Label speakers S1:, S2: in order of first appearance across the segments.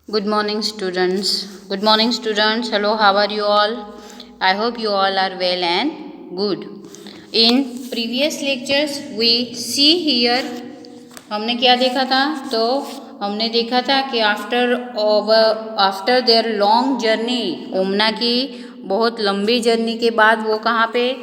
S1: Good morning, students. Good morning, students. Hello, how are you all? I hope you all are well and good. In previous lectures, we see here हमने क्या देखा था? तो हमने देखा था कि आफ्टर देयर लॉन्ग जर्नी, ओमना की बहुत लंबी जर्नी के बाद वो कहाँ पे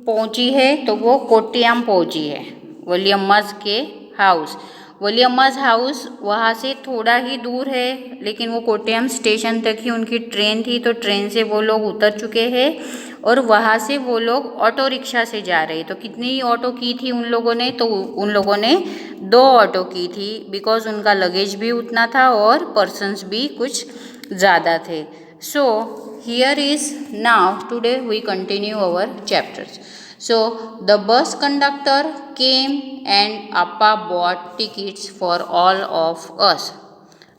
S1: पहुँची है? तो वो कोट्टियाम पहुँची है, वलियम्मास के हाउस। वलियम्मास हाउस वहाँ से थोड़ा ही दूर है, लेकिन वो कोट्टियाम स्टेशन तक ही उनकी ट्रेन थी, तो ट्रेन से वो लोग उतर चुके हैं और वहाँ से वो लोग ऑटो रिक्शा से जा रहे। तो कितनी ऑटो की थी उन लोगों ने? तो उन लोगों ने 2 ऑटो की थी, बिकॉज उनका लगेज भी उतना था और पर्सन्स भी कुछ ज़्यादा थे। So here is now today we continue our chapters. So the bus conductor came and Appa bought tickets for all of us.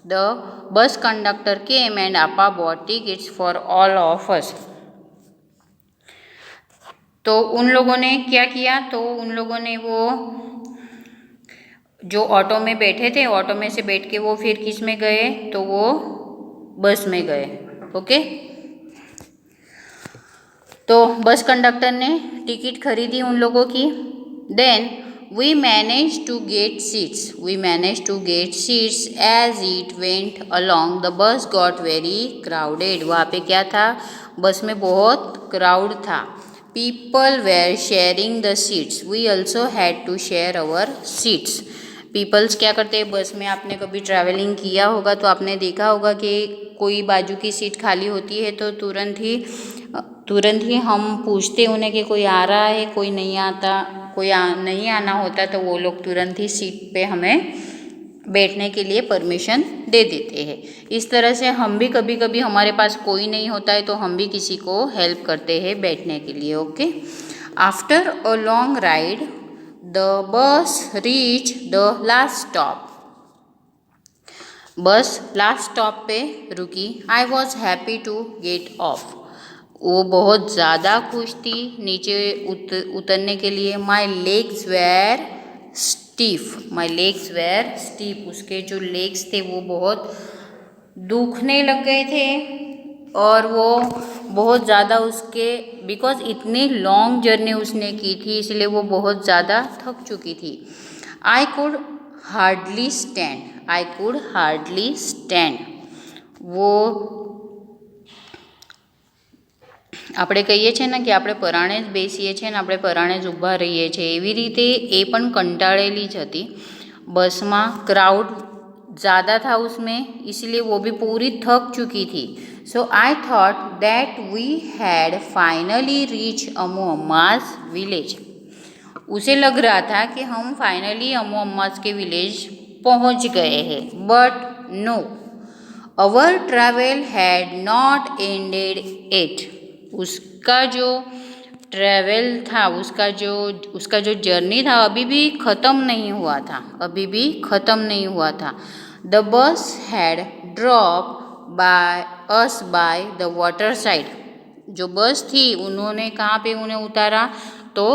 S1: The bus conductor came and Appa bought tickets for all of us. तो उन लोगों ने क्या किया? तो उन लोगों ने वो जो ऑटो में बैठे थे, ऑटो में से बैठ के वो फिर किस में गए? तो वो बस में गए. ओके. तो बस कंडक्टर ने टिकट खरीदी उन लोगों की. Then we manage to get seats as it went along. The bus got very crowded. वहाँ पे क्या था? बस में बहुत क्राउड था. People were sharing the seats. We also had to share our seats. Peoples क्या करते हैं? बस में आपने कभी ट्रैवलिंग किया होगा तो आपने देखा होगा कि कोई बाजू की सीट खाली होती है तो तुरंत ही हम पूछते उन्हें कि कोई आ रहा है, कोई नहीं आता, नहीं आना होता तो वो लोग तुरंत ही सीट पे हमें बैठने के लिए परमिशन दे देते हैं. इस तरह से हम भी कभी कभी हमारे पास कोई नहीं होता है तो हम भी किसी को हेल्प करते हैं बैठने के लिए. Okay. After a long ride the bus reach the last stop. Bus last stop पे रुकी. I was happy to get off. वो बहुत ज़्यादा खुश थी नीचे उतरने के लिए. My legs were stiff. उसके जो लेग्स थे वो बहुत दुखने लग गए थे और वो बहुत ज़्यादा उसके बिकॉज इतनी लॉन्ग जर्नी उसने की थी इसलिए वो बहुत ज़्यादा थक चुकी थी. I could hardly stand. वो આપણે કહીએ છીએ ને કે આપણે પરાણે જ બેસીએ છીએ ને આપણે પરાણે જ ઊભા રહીએ છીએ, એવી રીતે એ પણ કંટાળેલી જ હતી. બસમાં क्राउड ज़्यादा था उसमें, इसलिए वो भी पूरी थक चुकी थी. So I thought that we had finally reach अमू अम्मास विलेज. उसे लग रहा था कि हम फाइनली अमू अम्मास के विलेज पहुंच गए हैं. But no, our travel had not ended it. उसका जो ट्रैवल था, उसका जो जर्नी था अभी भी ख़त्म नहीं हुआ था. The bus had drop by the water side. जो बस थी उन्होंने कहाँ पे उन्हें उतारा? तो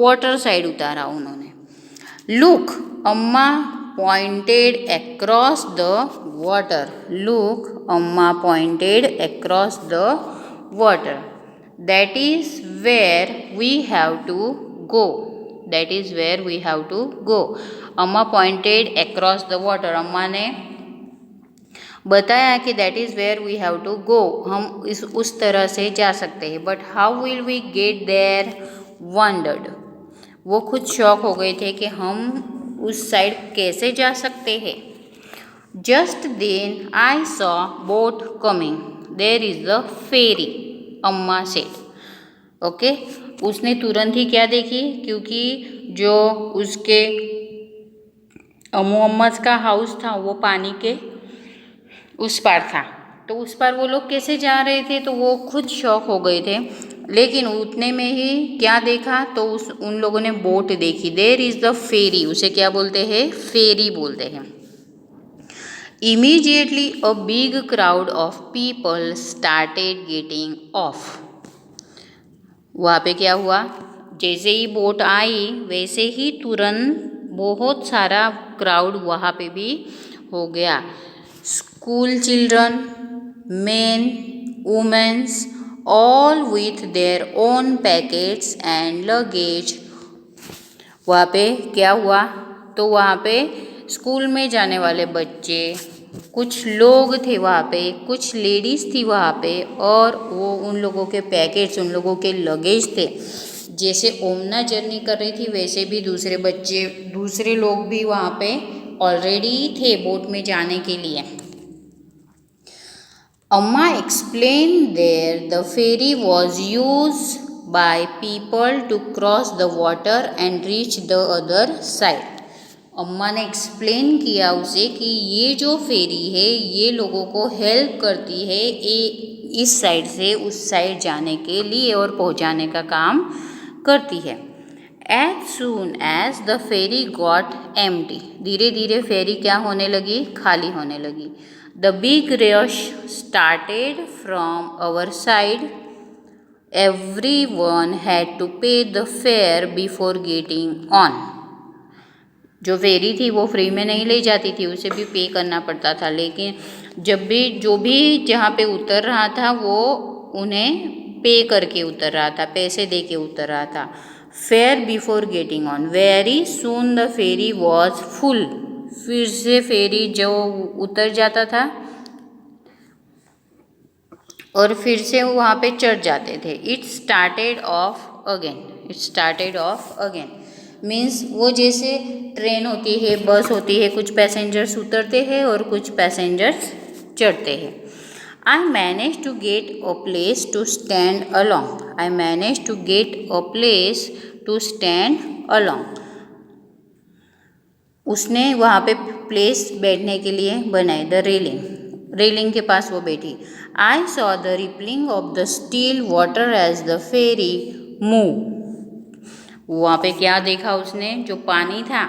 S1: वाटर साइड उतारा उन्होंने. लुक, अम्मा pointed across the water. That is where we have to go. अम्मा pointed across the water. अम्मा ने बताया कि that is where we have to go. हम उस तरह से जा सकते हैं. But how will we get there? Wondered. वो खुद शॉक हो गए थे कि हम उस साइड कैसे जा सकते हैं. Just then I saw boat coming. There is the ferry. अम्मा सेड. ओके. उसने तुरंत ही क्या देखी? क्योंकि जो उसके अम्मू अम्मास का हाउस था वो पानी के उस पार था, तो उस पार वो लोग कैसे जा रहे थे? तो वो खुद शॉक हो गए थे. लेकिन उतने में ही क्या देखा? तो उन लोगों ने बोट देखी. There is the fairy. उसे क्या बोलते हैं? फेरी बोलते हैं. Immediately a big crowd of people started getting off. वहाँ पे क्या हुआ? जैसे ही बोट आई वैसे ही तुरंत बहुत सारा क्राउड वहाँ पे भी हो गया. school children, men, women, all with their own packets and luggage. वहाँ पे क्या हुआ, तो वहाँ पे स्कूल में जाने वाले बच्चे, कुछ लोग थे वहाँ पे, कुछ लेडीज़ थी वहाँ पे, और वो उन लोगों के पैकेट्स, उन लोगों के लगेज थे। जैसे ओमना जर्नी कर रही थी वैसे भी दूसरे बच्चे, दूसरे लोग भी वहाँ पे ऑलरेडी थे बोट में जाने के लिए। अम्मा explain there the ferry was use by people to cross the water and reach the other side. अम्मा ने एक्सप्लेन किया उसे कि ये जो फेरी है ये लोगों को हेल्प करती है इस साइड से उस साइड जाने के लिए और पहुंचाने का काम करती है। As soon as the ferry got empty, धीरे धीरे फेरी क्या होने लगी, खाली होने लगी। The big rush started from our side. Everyone had to pay the fare before getting on. जो फेरी थी वो फ्री में नहीं ले जाती थी, उसे भी पे करना पड़ता था, लेकिन जब भी जो भी जहाँ पे उतर रहा था वो उन्हें पे करके उतर रहा था, पैसे दे के उतर रहा था। Fare before getting on, very soon the ferry was full, फिर से फेरी जो उतर जाता था और फिर से वहाँ पे चढ़ जाते थे। It started off again, means वो जैसे ट्रेन होती है, बस होती है, कुछ पैसेंजर्स उतरते हैं और कुछ पैसेंजर्स चढ़ते हैं। I managed to get a place to stand along. उसने वहाँ पे प्लेस बैठने के लिए बनाई, द रेलिंग के पास वो बैठी। I saw the rippling of the still water as the ferry moved. वहाँ पे क्या देखा उसने, जो पानी था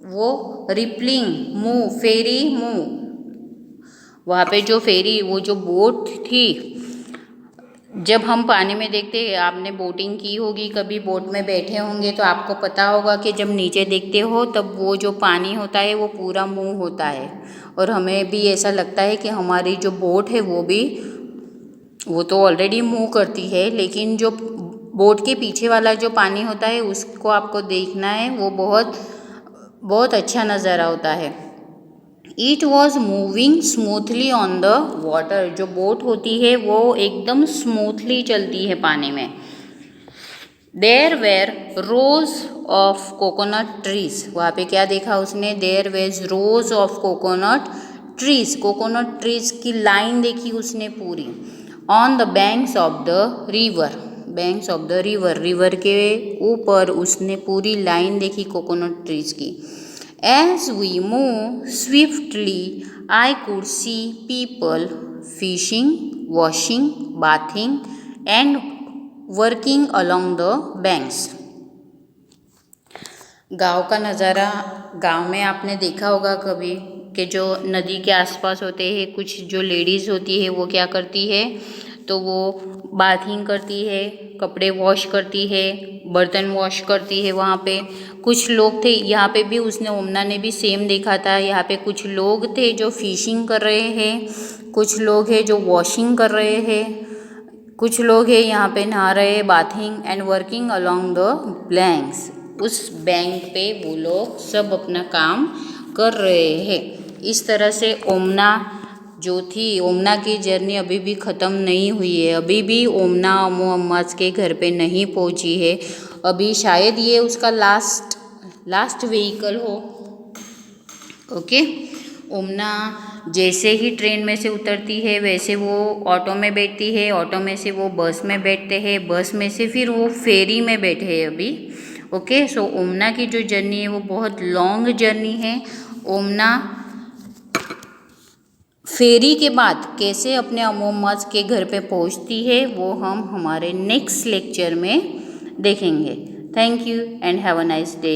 S1: वो रिपलिंग, फेरी मूव, वहाँ पे जो फेरी, वो जो बोट थी, जब हम पानी में देखते हैं, आपने बोटिंग की होगी, कभी बोट में बैठे होंगे तो आपको पता होगा कि जब नीचे देखते हो तब वो जो पानी होता है वो पूरा मूव होता है, और हमें भी ऐसा लगता है कि हमारी जो बोट है वो तो ऑलरेडी मूव करती है, लेकिन जो बोट के पीछे वाला जो पानी होता है उसको आपको देखना है, वो बहुत अच्छा नज़ारा होता है। It was moving smoothly on the water, जो बोट होती है वो एकदम स्मूथली चलती है पानी में। There were rows of coconut trees, वहाँ पे क्या देखा उसने, there was rows of coconut trees की लाइन देखी उसने पूरी। On the banks of the river के ऊपर उसने पूरी लाइन देखी कोकोनट ट्रीज की। As we moved swiftly, I could see people fishing, washing, bathing, and working along the banks. गांव का नज़ारा, गांव में आपने देखा होगा कभी कि जो नदी के आसपास होते हैं, कुछ जो लेडीज़ होती है वो क्या करती है, तो वो बाथिंग करती है, कपड़े वॉश करती है, बर्तन वॉश करती है। वहाँ पे कुछ लोग थे, यहाँ पे भी उसने, ओमना ने भी सेम देखा था, यहाँ पे कुछ लोग थे जो फिशिंग कर रहे हैं, कुछ लोग हैं जो वॉशिंग कर रहे हैं, कुछ लोग हैं यहाँ पे नहा रहे हैं, bathing and working along the blanks, उस बैंक पे वो लोग सब अपना काम कर रहे हैं। इस तरह से ओमना जो थी, ओमना की जर्नी अभी भी ख़त्म नहीं हुई है, अभी भी ओमना अम्मू अम्माज के घर पे नहीं पहुंची है, अभी शायद ये उसका लास्ट व्हीकल हो। ओके, ओमना जैसे ही ट्रेन में से उतरती है वैसे वो ऑटो में बैठती है, ऑटो में से वो बस में बैठते हैं, बस में से फिर वो फेरी में बैठे हैं अभी। ओके, सो ओमना की जो जर्नी है वो बहुत लॉन्ग जर्नी है। ओमना फेरी के बाद कैसे अपने अम्मू अम्माज के घर पे पहुंचती है वो हम हमारे नेक्स्ट लेक्चर में देखेंगे। Thank you and have a nice day.